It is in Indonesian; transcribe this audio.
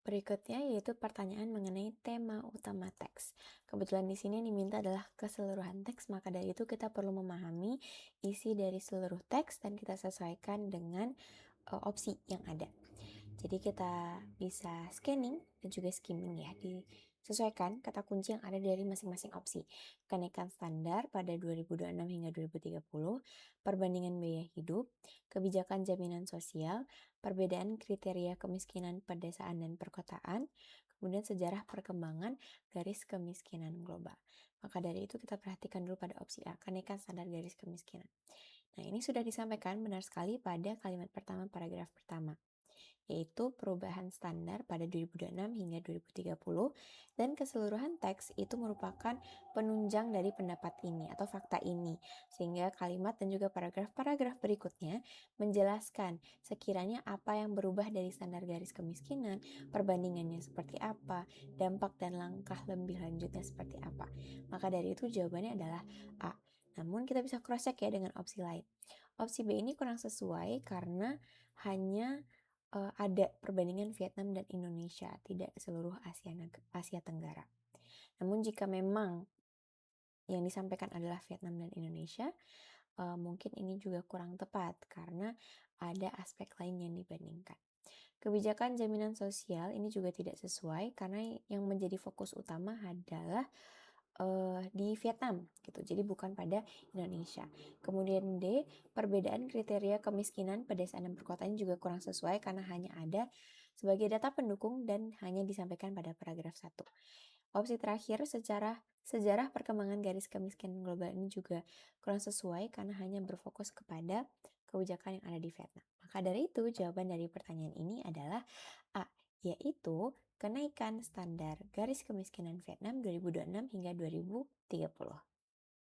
Berikutnya yaitu pertanyaan mengenai tema utama teks. Kebetulan di sini yang diminta adalah keseluruhan teks, maka dari itu kita perlu memahami isi dari seluruh teks dan kita sesuaikan dengan opsi yang ada. Jadi kita bisa scanning dan juga skimming ya, disesuaikan kata kunci yang ada dari masing-masing opsi. Kenaikan standar pada 2026 hingga 2030, perbandingan biaya hidup, kebijakan jaminan sosial, perbedaan kriteria kemiskinan pedesaan dan perkotaan, kemudian sejarah perkembangan garis kemiskinan global. Maka dari itu kita perhatikan dulu pada opsi A, kenaikan standar garis kemiskinan. Nah, ini sudah disampaikan benar sekali pada kalimat pertama paragraf pertama, yaitu perubahan standar pada 2026 hingga 2030 dan keseluruhan teks itu merupakan penunjang dari pendapat ini atau fakta ini, sehingga kalimat dan juga paragraf-paragraf berikutnya menjelaskan sekiranya apa yang berubah dari standar garis kemiskinan, perbandingannya seperti apa, dampak dan langkah lebih lanjutnya seperti apa. Maka dari itu jawabannya adalah A. Namun kita bisa cross check ya dengan opsi lain. Opsi B ini kurang sesuai karena hanya ada perbandingan Vietnam dan Indonesia, tidak seluruh Asia Tenggara. Namun jika memang yang disampaikan adalah Vietnam dan Indonesia, mungkin ini juga kurang tepat karena ada aspek lain yang dibandingkan. Kebijakan jaminan sosial ini juga tidak sesuai karena yang menjadi fokus utama adalah di Vietnam gitu. Jadi bukan pada Indonesia. Kemudian D, perbedaan kriteria kemiskinan pedesaan dan perkotaan juga kurang sesuai karena hanya ada sebagai data pendukung dan hanya disampaikan pada paragraf 1. Opsi terakhir, sejarah perkembangan garis kemiskinan global ini juga kurang sesuai karena hanya berfokus kepada kebijakan yang ada di Vietnam. Maka dari itu, jawaban dari pertanyaan ini adalah A, yaitu kenaikan standar garis kemiskinan Vietnam 2026 hingga 2030.